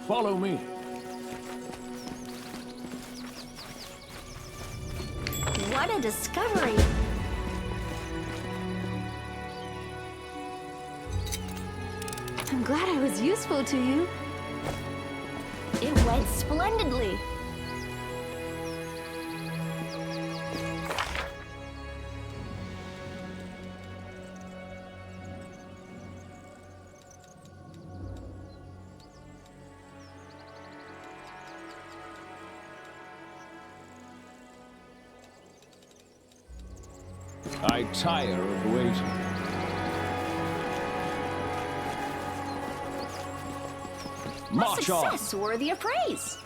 Follow me. What a discovery! I'm glad I was useful to you. It went splendidly. I tire of waiting. A March on! success worthy of praise.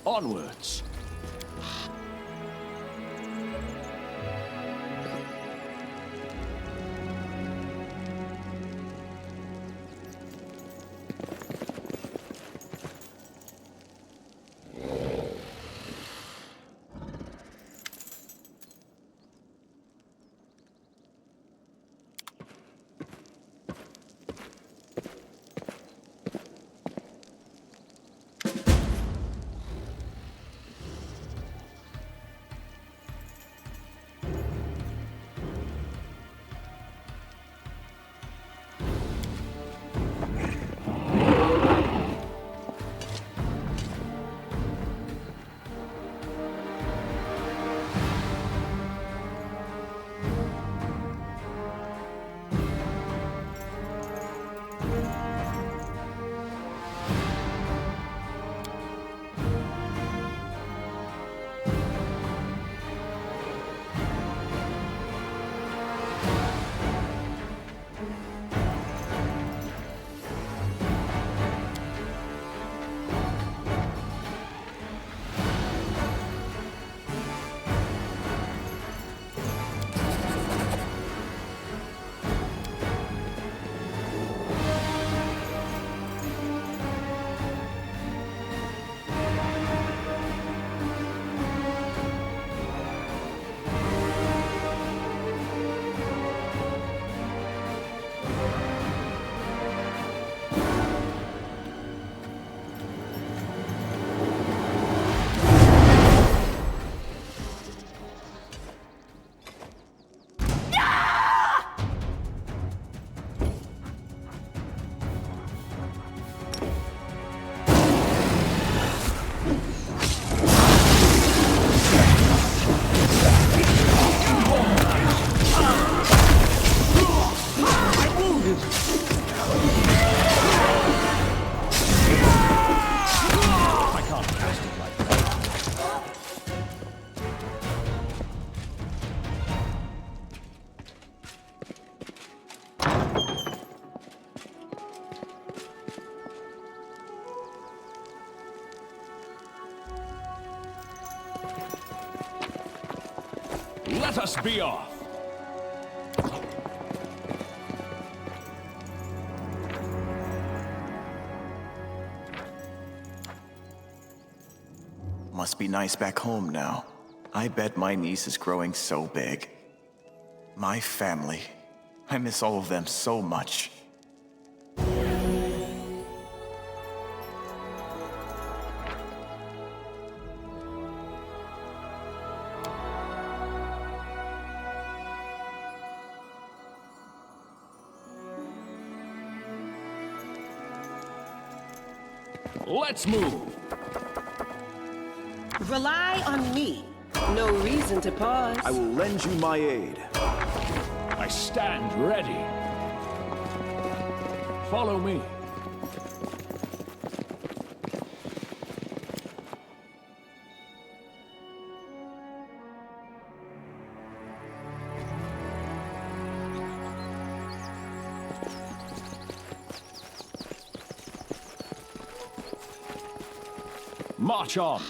Onwards! Let us be off! Must be nice back home now. I bet my niece is growing so big. My family. I miss all of them so much. Let's move! Rely on me. No reason to pause. I will lend you my aid. I stand ready. Follow me. March on!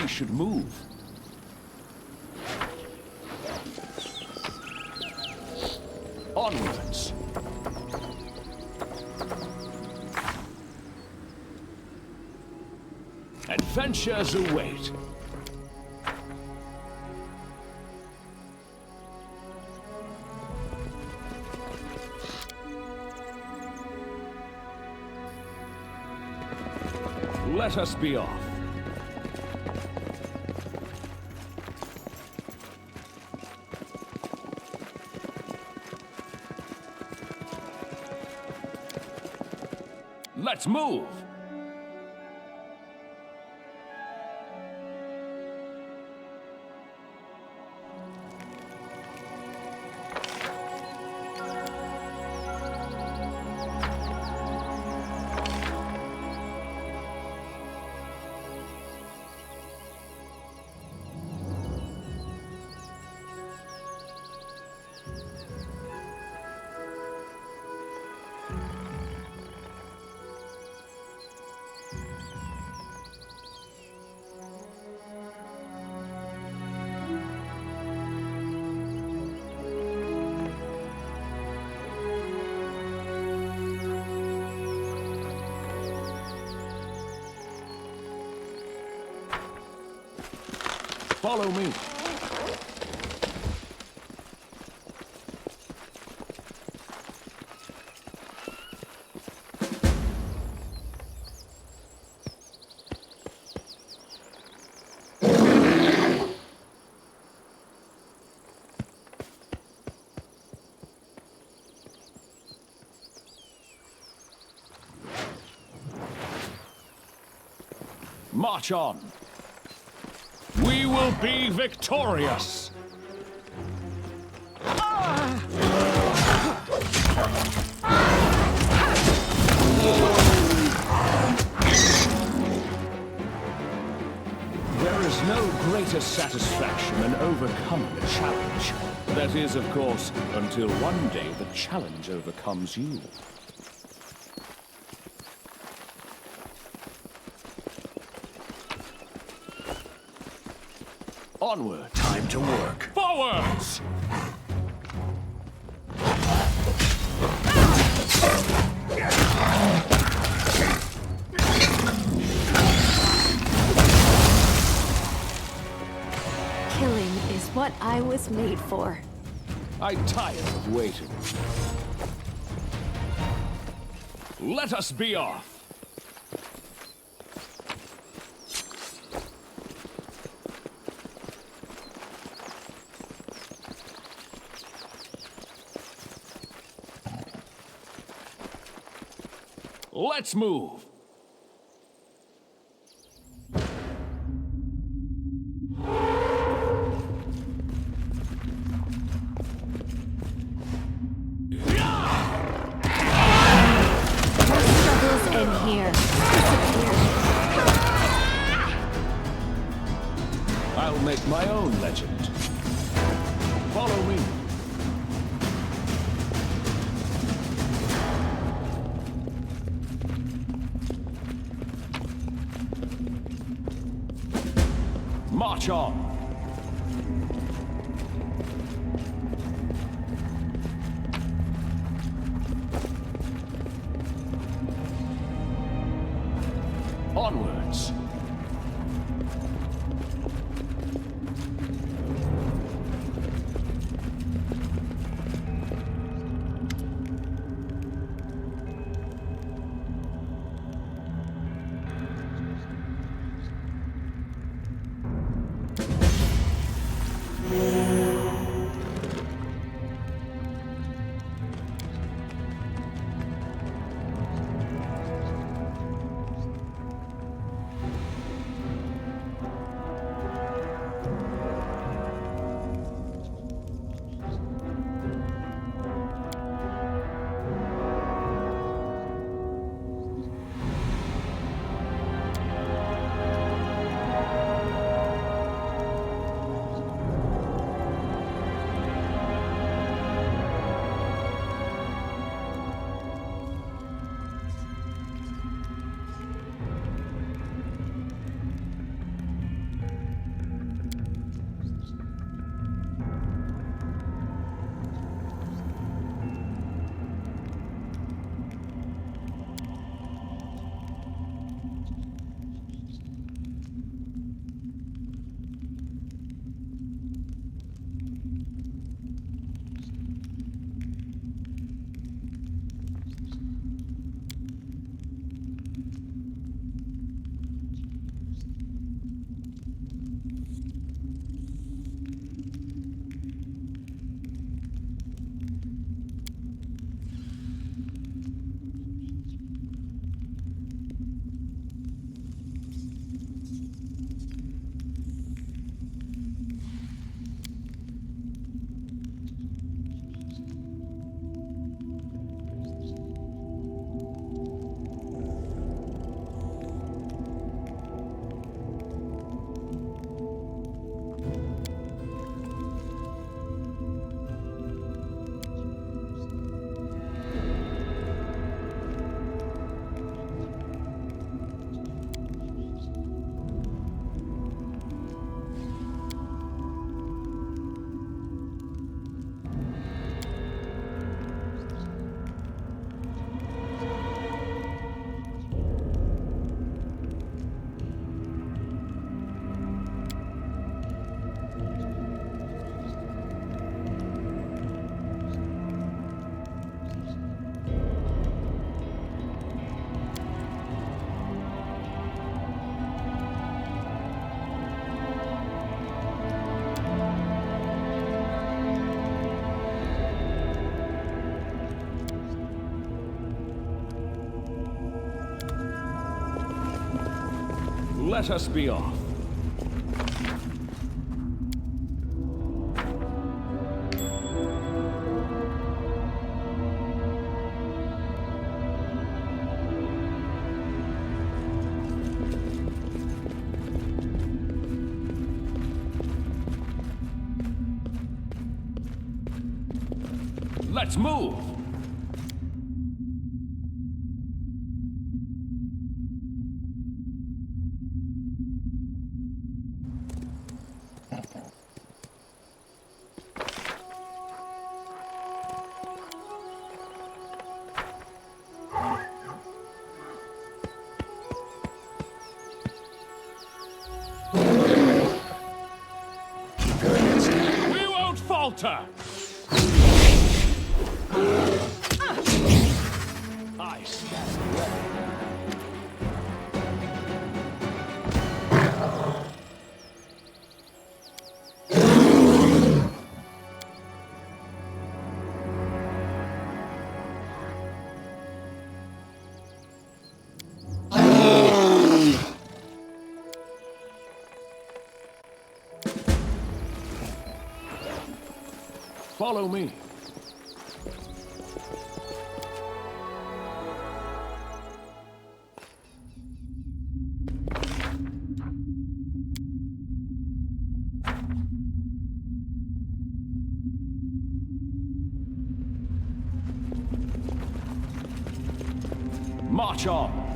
we should move. Onwards. Adventures await. Let us be off. Let's move. Follow me. March on. We will be victorious! There is no greater satisfaction than overcoming a challenge. That is, of course, until one day the challenge overcomes you. Onward. Time to work. Forwards! Killing is what I was made for. I tire of waiting. Let us be off. Let's move. Struggles end here. I'll make my own legend. Follow me. March on. Onwards. Let us be off. Let's move! We won't falter! I stand ready. Follow me. March on!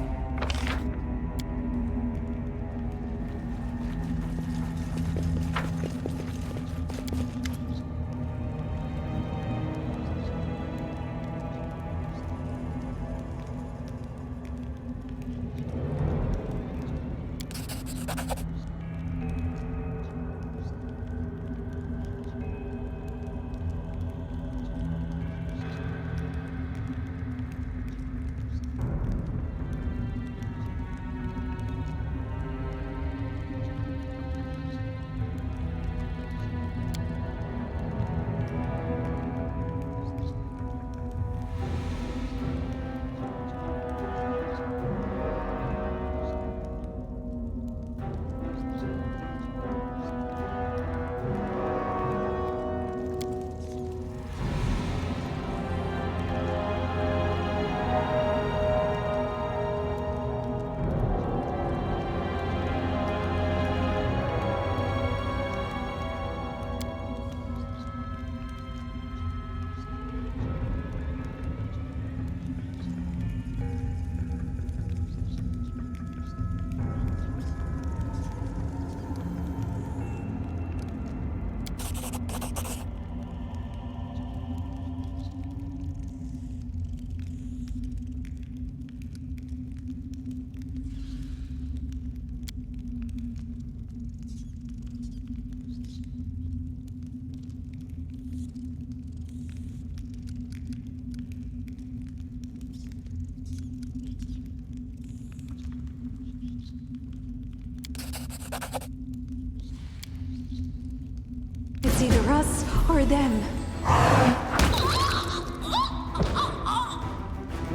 It's either us or them.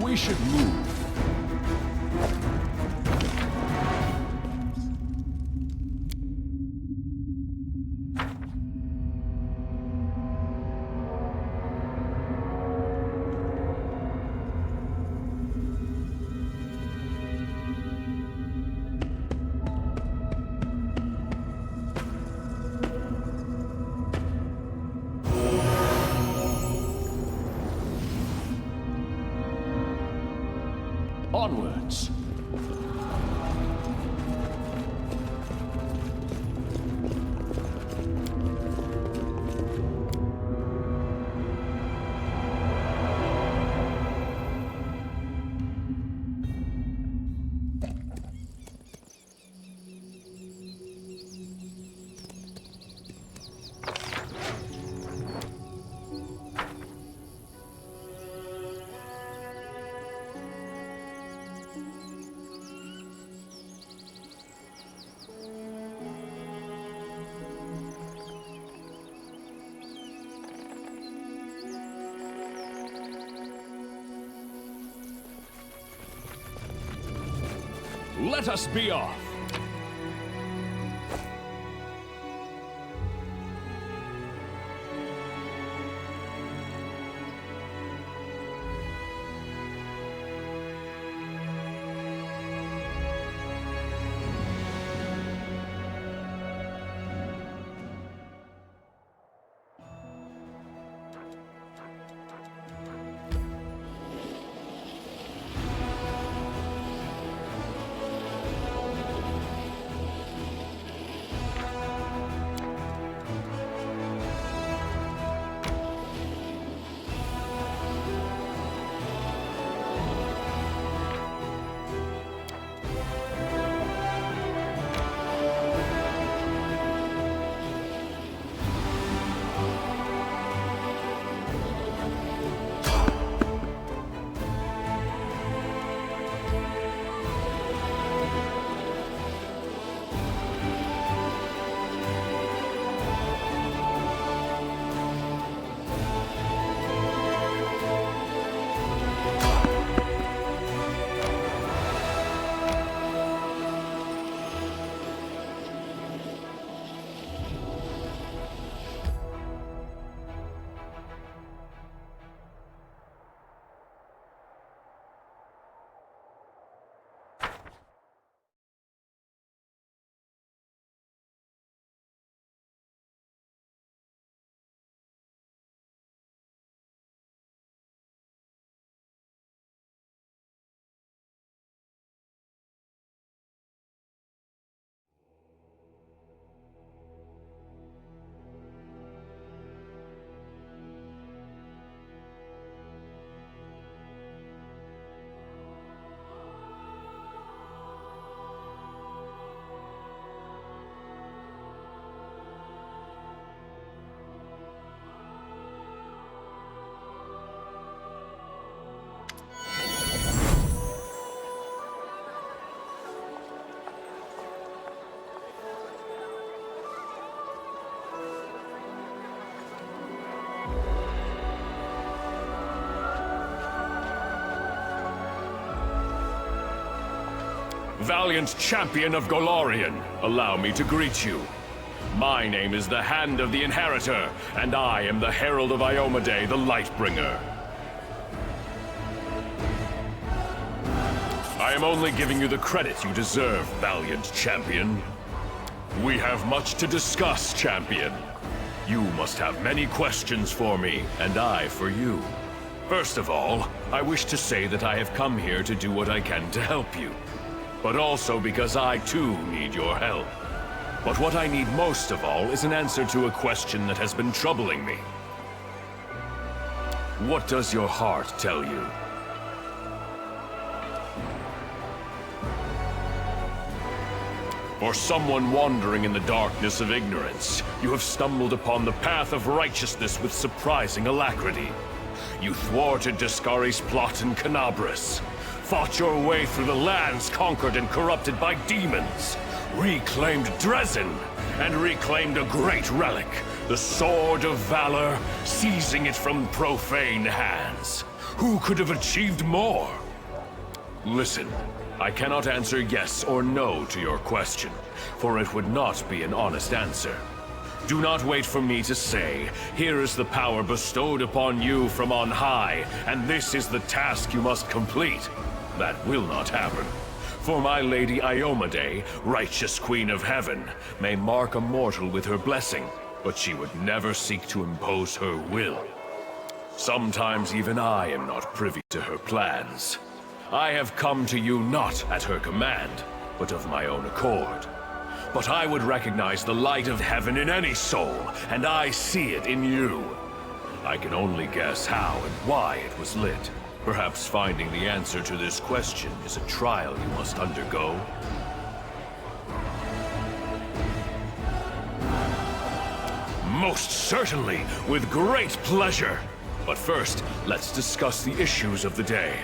We should move. Onwards. Let us be off! valiant champion of Golarion, allow me to greet you. My name is the Hand of the Inheritor, and I am the Herald of Iomedae, the Lightbringer. I am only giving you the credit you deserve, valiant champion. We have much to discuss, champion. You must have many questions for me, and I for you. First of all, I wish to say that I have come here to do what I can to help you. But also because I too need your help. But what I need most of all is an answer to a question that has been troubling me. What does your heart tell you? For someone wandering in the darkness of ignorance, you have stumbled upon the path of righteousness with surprising alacrity. You thwarted Descari's plot in Canabras, fought your way through the lands conquered and corrupted by demons, reclaimed Dresden, and reclaimed a great relic, the Sword of Valor, seizing it from profane hands. Who could have achieved more? Listen. I cannot answer yes or no to your question, for it would not be an honest answer. Do not wait for me to say, here is the power bestowed upon you from on high, and this is the task you must complete. That will not happen. For my lady Iomedae, righteous queen of heaven, may mark a mortal with her blessing, but she would never seek to impose her will. Sometimes even I am not privy to her plans. I have come to you not at her command, but of my own accord. But I would recognize the light of heaven in any soul, and I see it in you. I can only guess how and why it was lit. Perhaps finding the answer to this question is a trial you must undergo. Most certainly, with great pleasure. But first, let's discuss the issues of the day.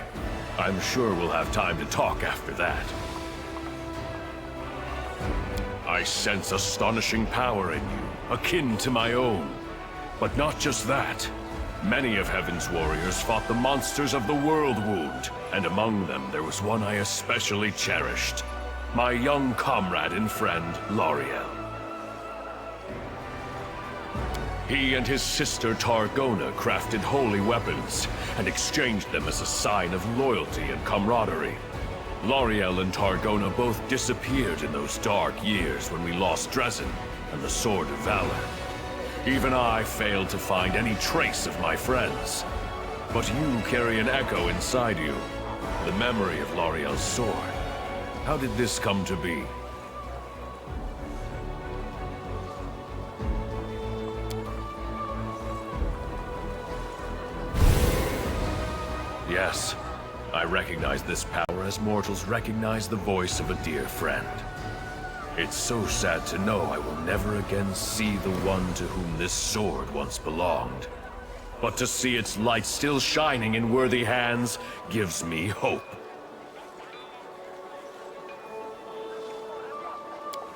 I'm sure we'll have time to talk after that. I sense astonishing power in you, akin to my own. But not just that. Many of Heaven's warriors fought the monsters of the World Wound, and among them there was one I especially cherished. My young comrade and friend, Lariel. He and his sister Targona crafted holy weapons and exchanged them as a sign of loyalty and camaraderie. Lariel and Targona both disappeared in those dark years when we lost Dresden and the Sword of Valor. Even I failed to find any trace of my friends. But you carry an echo inside you, the memory of Lariel's sword. How did this come to be? Yes, I recognize this power as mortals recognize the voice of a dear friend. It's so sad to know I will never again see the one to whom this sword once belonged. But to see its light still shining in worthy hands gives me hope.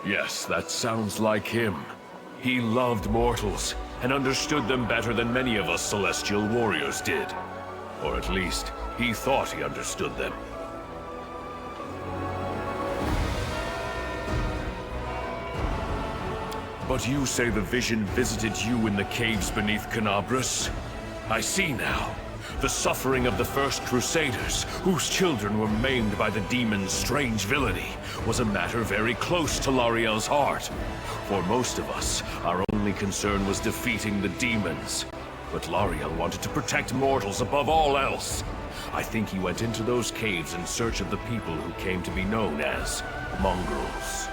Yes, that sounds like him. He loved mortals and understood them better than many of us celestial warriors did. Or at least, he thought he understood them. But you say the vision visited you in the caves beneath Canabras? I see now. The suffering of the first Crusaders, whose children were maimed by the demon's strange villainy, was a matter very close to Lariel's heart. For most of us, our only concern was defeating the demons. But Lariel wanted to protect mortals above all else. I think he went into those caves in search of the people who came to be known as mongrels.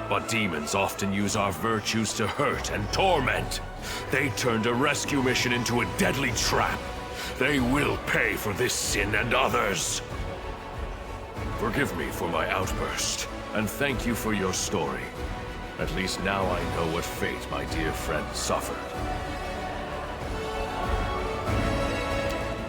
But demons often use our virtues to hurt and torment. They turned a rescue mission into a deadly trap. They will pay for this sin and others. Forgive me for my outburst, and thank you for your story. At least now I know what fate my dear friend suffered.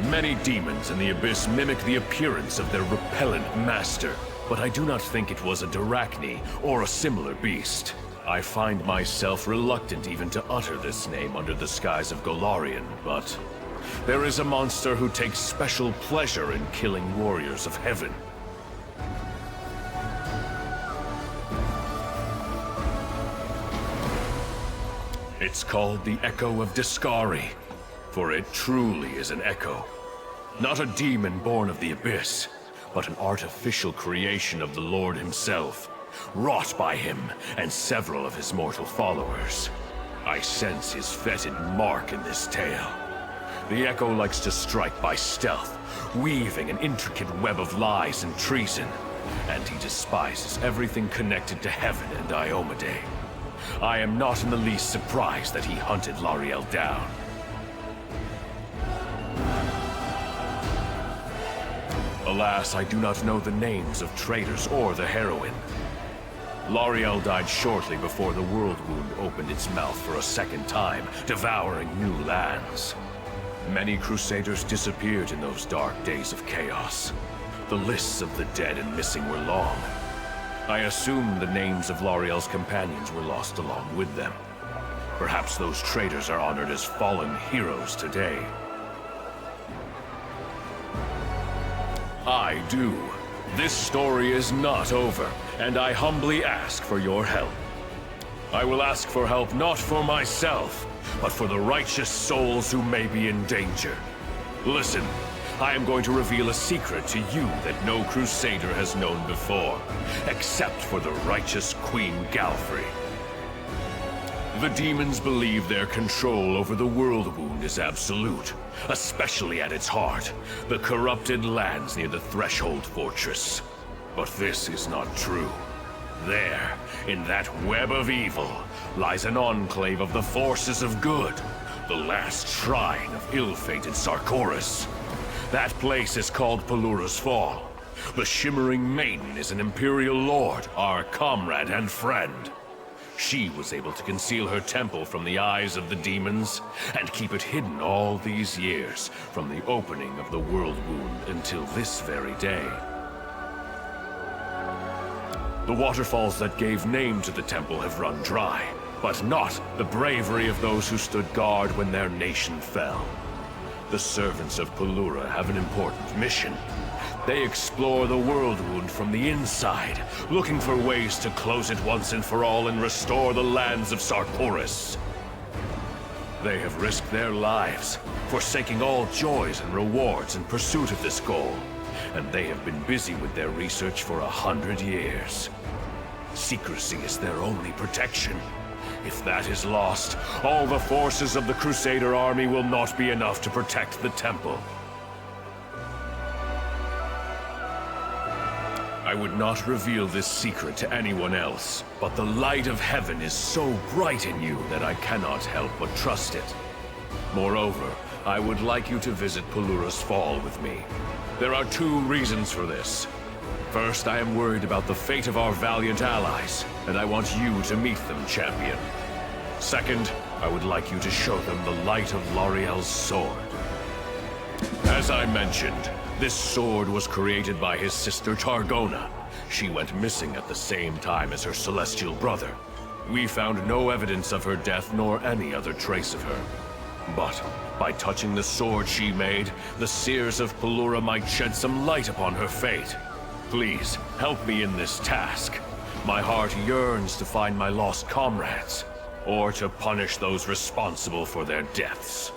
Many demons in the Abyss mimic the appearance of their repellent master, but I do not think it was a Dyrachne or a similar beast. I find myself reluctant even to utter this name under the skies of Golarion, but there is a monster who takes special pleasure in killing warriors of heaven. It's called the Echo of Discari, for it truly is an echo. Not a demon born of the Abyss, but an artificial creation of the Lord himself, wrought by him and several of his mortal followers. I sense his fetid mark in this tale. The Echo likes to strike by stealth, weaving an intricate web of lies and treason, and he despises everything connected to heaven and Iomedae. I am not in the least surprised that he hunted Lariel down. Alas, I do not know the names of traitors or the heroine. Lariel died shortly before the World Wound opened its mouth for a second time, devouring new lands. Many Crusaders disappeared in those dark days of chaos. The lists of the dead and missing were long. I assume the names of Lariel's companions were lost along with them. Perhaps those traitors are honored as fallen heroes today. I do. This story is not over, and I humbly ask for your help. I will ask for help not for myself, but for the righteous souls who may be in danger. Listen, I am going to reveal a secret to you that no Crusader has known before, except for the righteous Queen Galfrey. The demons believe their control over the World Wound is absolute, especially at its heart, the corrupted lands near the Threshold Fortress. But this is not true. There, in that web of evil, lies an enclave of the forces of good, the last shrine of ill-fated Sarkoris. That place is called Pelura's Fall. The Shimmering Maiden is an Imperial Lord, our comrade and friend. She was able to conceal her temple from the eyes of the demons, and keep it hidden all these years, from the opening of the World Wound until this very day. The waterfalls that gave name to the temple have run dry, but not the bravery of those who stood guard when their nation fell. The servants of Pelura have an important mission. They explore the World Wound from the inside, looking for ways to close it once and for all and restore the lands of Sarkoris. They have risked their lives, forsaking all joys and rewards in pursuit of this goal, and they have been busy with their research for 100 years. Secrecy is their only protection. If that is lost, all the forces of the Crusader army will not be enough to protect the temple. I would not reveal this secret to anyone else, but the light of heaven is so bright in you that I cannot help but trust it. Moreover, I would like you to visit Pelura's Fall with me. There are 2 reasons for this. First, I am worried about the fate of our valiant allies, and I want you to meet them, champion. Second, I would like you to show them the light of Lariel's sword. As I mentioned, this sword was created by his sister Targona. She went missing at the same time as her celestial brother. We found no evidence of her death nor any other trace of her. But by touching the sword she made, the seers of Pelura might shed some light upon her fate. Please, help me in this task. My heart yearns to find my lost comrades, or to punish those responsible for their deaths.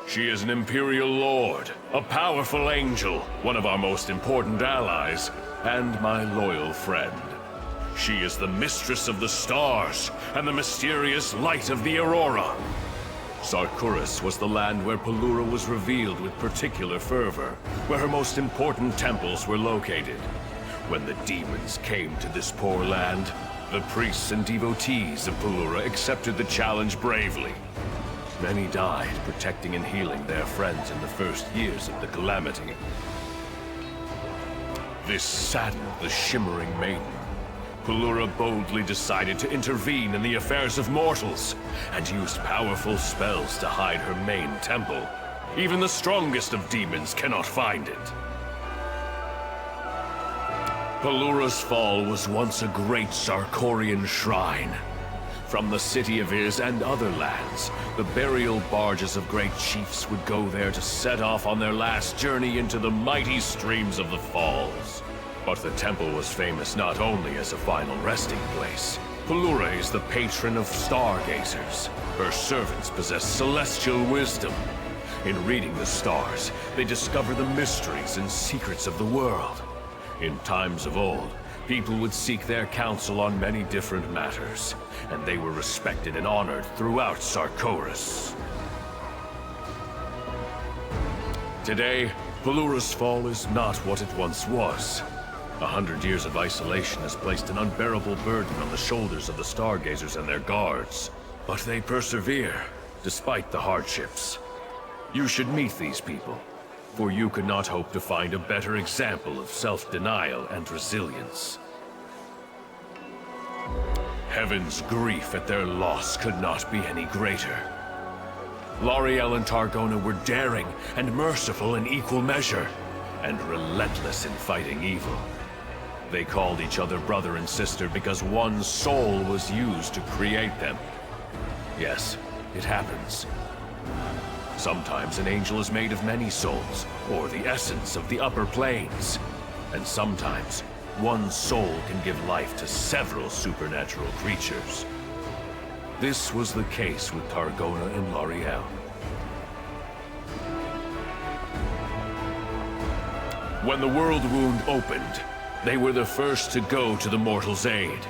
She is an Imperial Lord, a powerful angel, one of our most important allies, and my loyal friend. She is the mistress of the stars, and the mysterious light of the Aurora. Sarkoris was the land where Pelura was revealed with particular fervor, where her most important temples were located. When the demons came to this poor land, the priests and devotees of Pelura accepted the challenge bravely. Many died protecting and healing their friends in the first years of the calamity. This saddened the Shimmering Maiden. Pelura boldly decided to intervene in the affairs of mortals, and used powerful spells to hide her main temple. Even the strongest of demons cannot find it. Pelura's Fall was once a great Sarkorian shrine. From the city of Iz and other lands, the burial barges of great chiefs would go there to set off on their last journey into the mighty streams of the falls. But the temple was famous not only as a final resting place. Pelura is the patron of stargazers. Her servants possess celestial wisdom. In reading the stars, they discover the mysteries and secrets of the world. In times of old, people would seek their counsel on many different matters, and they were respected and honored throughout Sarkoris. Today, Pelura's Fall is not what it once was. 100 years of isolation has placed an unbearable burden on the shoulders of the stargazers and their guards. But they persevere, despite the hardships. You should meet these people, for you could not hope to find a better example of self-denial and resilience. Heaven's grief at their loss could not be any greater. L'Ariel and Targona were daring and merciful in equal measure, and relentless in fighting evil. They called each other brother and sister because one soul was used to create them. Yes, it happens. Sometimes an angel is made of many souls, or the essence of the upper planes. And sometimes, one soul can give life to several supernatural creatures. This was the case with Targona and L'Ariel. When the World Wound opened, they were the first to go to the mortal's aid.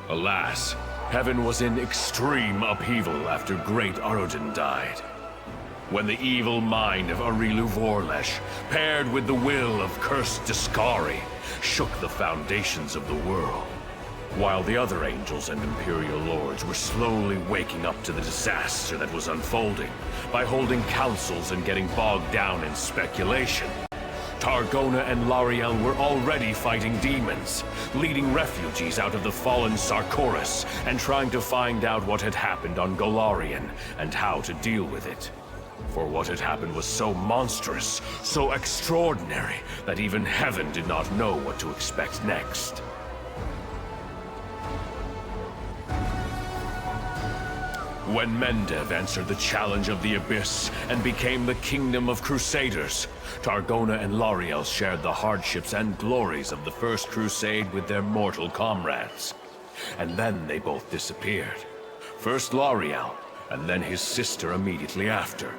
Alas, heaven was in extreme upheaval after great Arodin died. When the evil mind of Arilu Vorlesh, paired with the will of cursed Discari, shook the foundations of the world, while the other angels and Imperial Lords were slowly waking up to the disaster that was unfolding by holding councils and getting bogged down in speculation. Targona and L'Ariel were already fighting demons, leading refugees out of the fallen Sarkoris, and trying to find out what had happened on Golarion and how to deal with it. For what had happened was so monstrous, so extraordinary, that even heaven did not know what to expect next. When Mendev answered the challenge of the Abyss and became the Kingdom of Crusaders, Targona and L'Ariel shared the hardships and glories of the First Crusade with their mortal comrades. And then they both disappeared. First L'Ariel, and then his sister immediately after.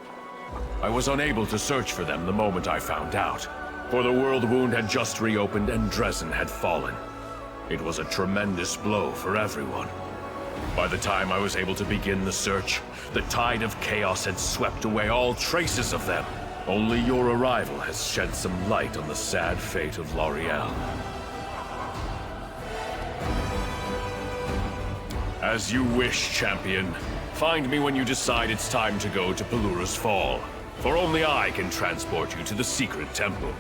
I was unable to search for them the moment I found out, for the World Wound had just reopened and Dresden had fallen. It was a tremendous blow for everyone. By the time I was able to begin the search, the tide of chaos had swept away all traces of them. Only your arrival has shed some light on the sad fate of L'Ariel. As you wish, champion. Find me when you decide it's time to go to Pelura's Fall, for only I can transport you to the secret temple.